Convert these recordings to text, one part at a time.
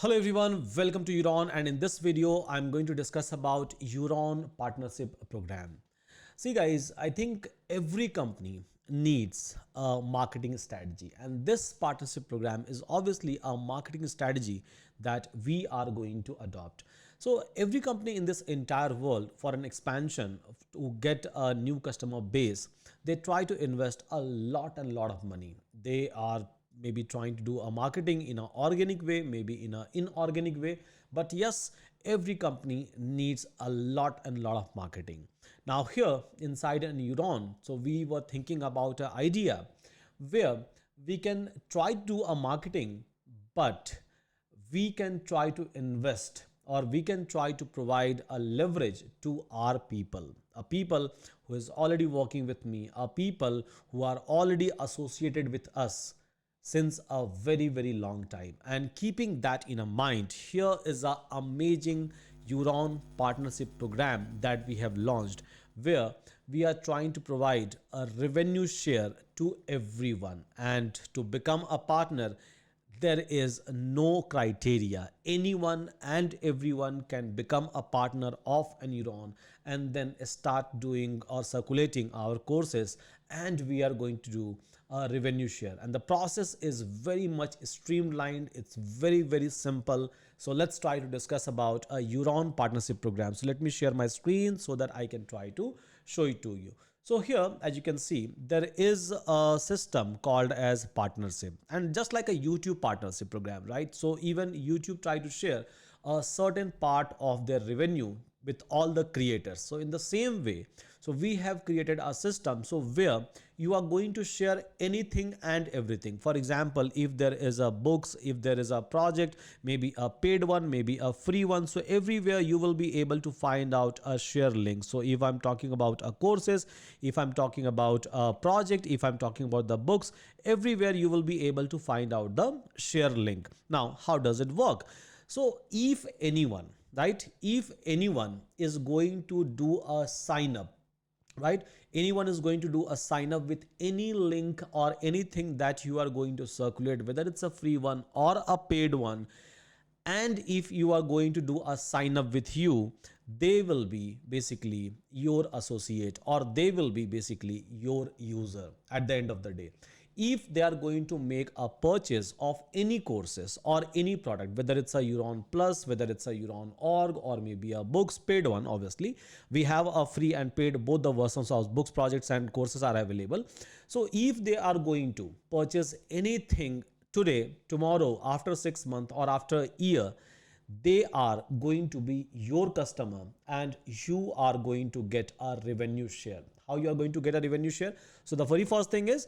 Hello everyone, welcome to Euron, and in this video I'm going to discuss about Euron Partnership Program. See guys, I think every company needs a marketing strategy, and this partnership program is obviously a marketing strategy that we are going to adopt. So every company in this entire world, for an expansion to get a new customer base, they try to invest a lot of money. They are maybe trying to do a marketing in an organic way, maybe in an inorganic way, but yes, every company needs a lot of marketing. Now here inside a neuron, so we were thinking about an idea where we can try to do a marketing, but we can try to invest, or we can try to provide a leverage to our people, a people who is already working with me, a people who are already associated with us since a very long time. And keeping that in a mind, here is a amazing Euron partnership program that we have launched, where we are trying to provide a revenue share to everyone. And to become a partner, there is no criteria. Anyone and everyone can become a partner of an Euron and then start doing or circulating our courses, and we are going to do a revenue share. And the process is very much streamlined. It's very simple. So let's try to discuss about a Euron partnership program. So let me share my screen so that I can try to show it to you. So here, as you can see, there is a system called as partnership, and just like a YouTube partnership program, right? So even YouTube try to share a certain part of their revenue with all the creators. So in the same way, so we have created a system so where you are going to share anything and everything. For example, if there is a books, if there is a project, maybe a paid one, maybe a free one, so everywhere you will be able to find out a share link. So if I'm talking about a courses, if I'm talking about a project, if I'm talking about the books, everywhere you will be able to find out the share link. Now how does it work? So if anyone, right, if anyone is going to do a sign up, right, anyone is going to do a sign up with any link or anything that you are going to circulate, whether it's a free one or a paid one, and if you are going to do a sign up with you, they will be basically your associate, or they will be basically your user at the end of the day. If they are going to make a purchase of any courses or any product, whether it's a Euron Plus, whether it's a Euron org, or maybe a books paid one, obviously we have a free and paid, both the versions of books, projects and courses are available. So if they are going to purchase anything today, tomorrow, after 6 months or after a year, they are going to be your customer, and you are going to get a revenue share. How you are going to get a revenue share? So the very first thing is,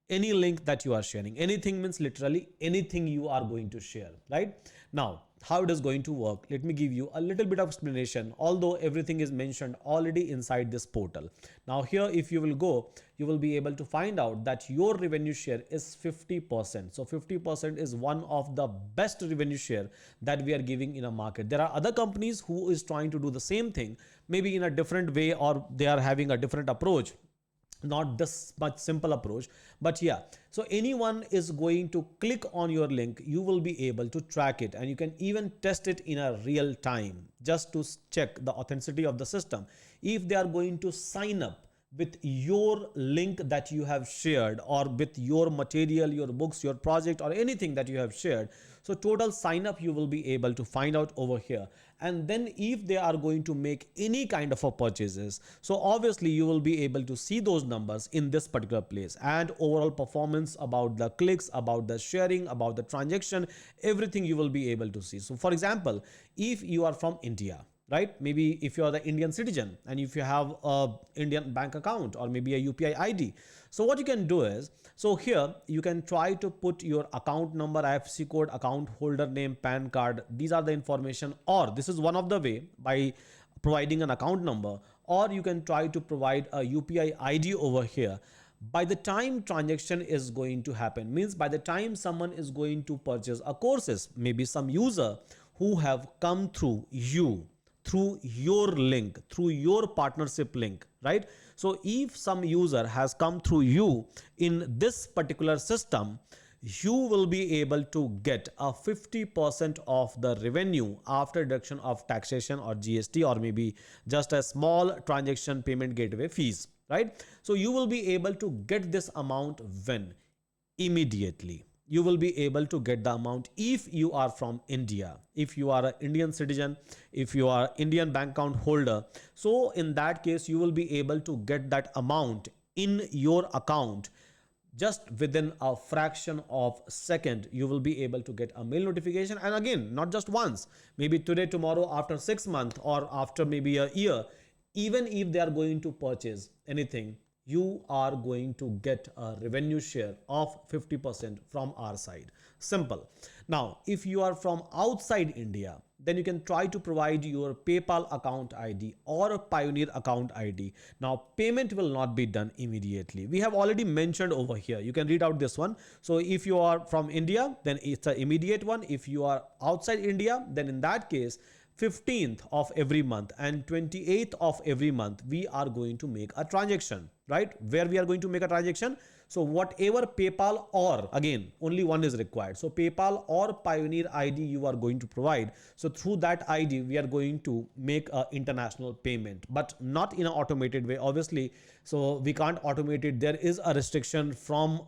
any link that you are sharing, anything means literally anything you are going to share, right? Now how it is going to work, let me give you a little bit of explanation, although everything is mentioned already inside this portal. Now here, if you will go, you will be able to find out that your revenue share is 50%. So 50% is one of the best revenue share that we are giving in a market. There are other companies who is trying to do the same thing, maybe in a different way, or they are having a different approach, not this much simple approach. But yeah, so anyone is going to click on your link, you will be able to track it, and you can even test it in a real time just to check the authenticity of the system. If they are going to sign up with your link that you have shared, or with your material, your books, your project, or anything that you have shared, so total sign up you will be able to find out over here. And then if they are going to make any kind of a purchases, so obviously you will be able to see those numbers in this particular place, and overall performance about the clicks, about the sharing, about the transaction, everything you will be able to see. So for example, if you are from India, right, maybe if you are the Indian citizen, and if you have a Indian bank account or maybe a UPI ID, so what you can do is, so here you can try to put your account number, IFSC code, account holder name, PAN card, these are the information, or this is one of the way by providing an account number, or you can try to provide a UPI ID over here. By the time transaction is going to happen, means by the time someone is going to purchase a courses, maybe some user who have come through you, through your link, through your partnership link, right? So if some user has come through you in this particular system, you will be able to get a 50% of the revenue after deduction of taxation or GST, or maybe just a small transaction payment gateway fees, right? So you will be able to get this amount when? Immediately. You will be able to get the amount if you are from India, if you are an Indian citizen, if you are Indian bank account holder. So in that case, you will be able to get that amount in your account just within a fraction of a second. You will be able to get a mail notification, and again, not just once, maybe today, tomorrow, after 6 months, or after maybe a year. Even if they are going to purchase anything, you are going to get a revenue share of 50% from our side. Simple. Now, if you are from outside India, then you can try to provide your PayPal account ID or a Pioneer account ID. Now, payment will not be done immediately. We have already mentioned over here. You can read out this one. So if you are from India, then it's an immediate one. If you are outside India, then in that case, 15th of every month and 28th of every month, we are going to make a transaction, right? Where we are going to make a transaction. So whatever PayPal, or again, only one is required. So PayPal or Pioneer ID you are going to provide. So through that ID, we are going to make an international payment, but not in an automated way, obviously. So we can't automate it. There is a restriction from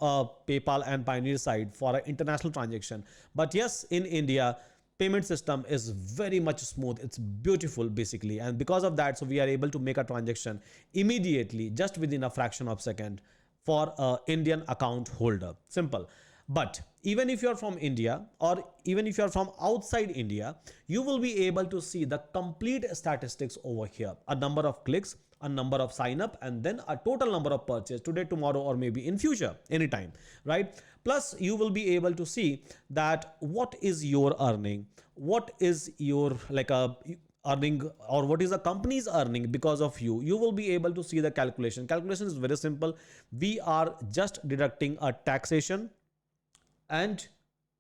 PayPal and Pioneer side for an international transaction. But yes, in India, payment system is very much smooth. It's beautiful basically, and because of that, so we are able to make a transaction immediately, just within a fraction of a second, for a Indian account holder. Simple. But even if you're from India, or even if you're from outside India, you will be able to see the complete statistics over here: a number of clicks, a number of sign up, and then a total number of purchase today, tomorrow, or maybe in future, anytime, right? Plus you will be able to see that what is your earning, what is your like a earning, or what is the company's earning because of you. You will be able to see the calculation is very simple. We are just deducting a taxation and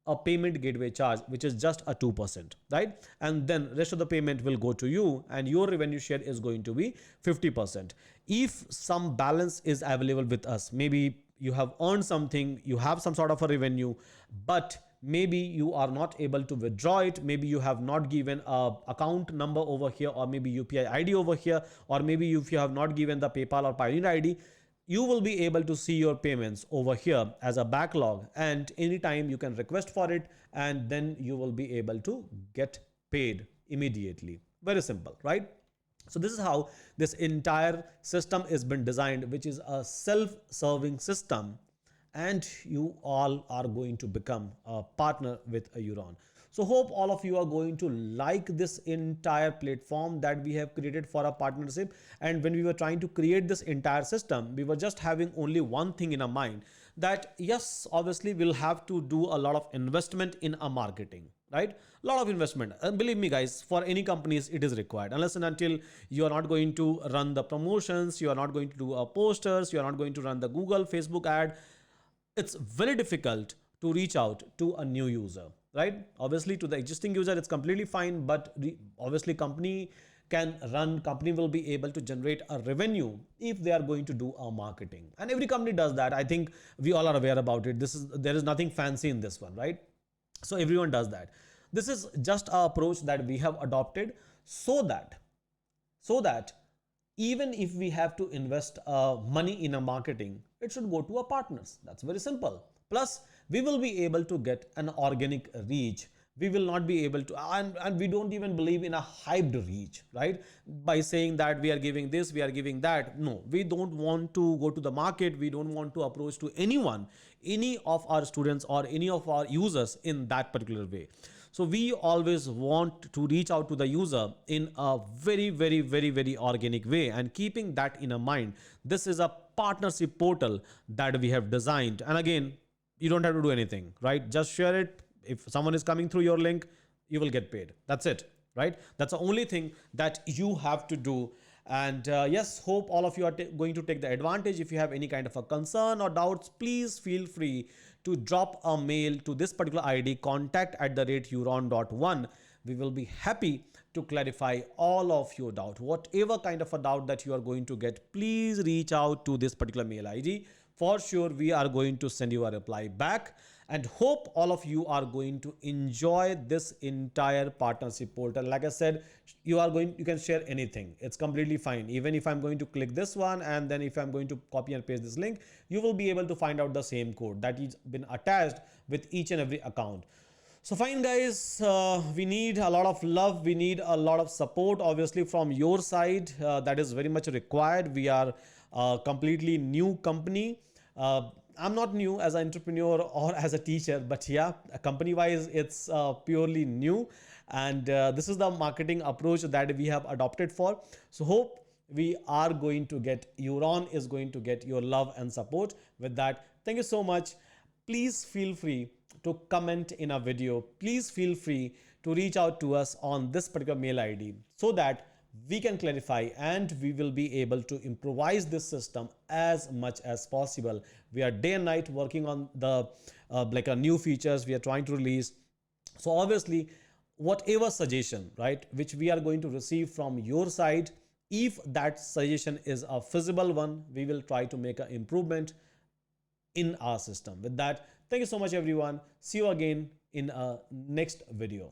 a payment gateway charge, which is just a 2%, right? And then rest of the payment will go to you, and your revenue share is going to be 50%. If some balance is available with us, maybe you have earned something, you have some sort of a revenue, but maybe you are not able to withdraw it, maybe you have not given a account number over here, or maybe UPI ID over here, or maybe if you have not given the PayPal or Pioneer ID, you will be able to see your payments over here as a backlog, and anytime you can request for it, and then you will be able to get paid immediately. Very simple, right? So this is how this entire system has been designed, which is a self-serving system, and you all are going to become a partner with Euron. So hope all of you are going to like this entire platform that we have created for a partnership. And when we were trying to create this entire system, we were just having only one thing in our mind, that yes, obviously we'll have to do a lot of investment in a marketing, right? A lot of investment, and believe me guys, for any companies it is required. Unless and until you are not going to run the promotions, you are not going to do posters, you are not going to run the Google, Facebook ad, it's very difficult to reach out to a new user, right? Obviously to the existing user it's completely fine, but obviously company will be able to generate a revenue if they are going to do a marketing, and every company does that. I think we all are aware about it. There is nothing fancy in this one, right? So everyone does that. This is just an approach that we have adopted, so that even if we have to invest money in a marketing, it should go to our partners. That's very simple. Plus we will be able to get an organic reach. We will not be able to, and we don't even believe in a hyped reach, right? By saying that we are giving this, we are giving that. No, we don't want to go to the market. We don't want to approach to anyone, any of our students or any of our users in that particular way. So we always want to reach out to the user in a very, very, very, very organic way. And keeping that in mind, this is a partnership portal that we have designed. And again, you don't have to do anything, right? Just share it. If someone is coming through your link, you will get paid. That's it, right? That's the only thing that you have to do. And yes, hope all of you are going to take the advantage. If you have any kind of a concern or doubts, please feel free to drop a mail to this particular ID, contact@euron.one. We will be happy to clarify all of your doubt. Whatever kind of a doubt that you are going to get, please reach out to this particular mail ID. For sure, we are going to send you a reply back. and hope all of you are going to enjoy this entire partnership portal. Like I said, you can share anything, it's completely fine. Even if I'm going to click this one, and then if I'm going to copy and paste this link, you will be able to find out the same code that is been attached with each and every account. So fine guys, we need a lot of love, we need a lot of support obviously from your side. That is very much required. We are a completely new company. I'm not new as an entrepreneur or as a teacher, but yeah, company wise it's purely new, and this is the marketing approach that we have adopted for. So hope we are going to get, Euron is going to get your love and support. With that, thank you so much. Please feel free to comment in a video. Please feel free to reach out to us on this particular mail ID so that we can clarify and we will be able to improvise this system as much as possible. We are day and night working on the new features we are trying to release. So obviously, whatever suggestion, right, which we are going to receive from your side, if that suggestion is a feasible one, we will try to make an improvement in our system. With that, thank you so much everyone. See you again in a next video.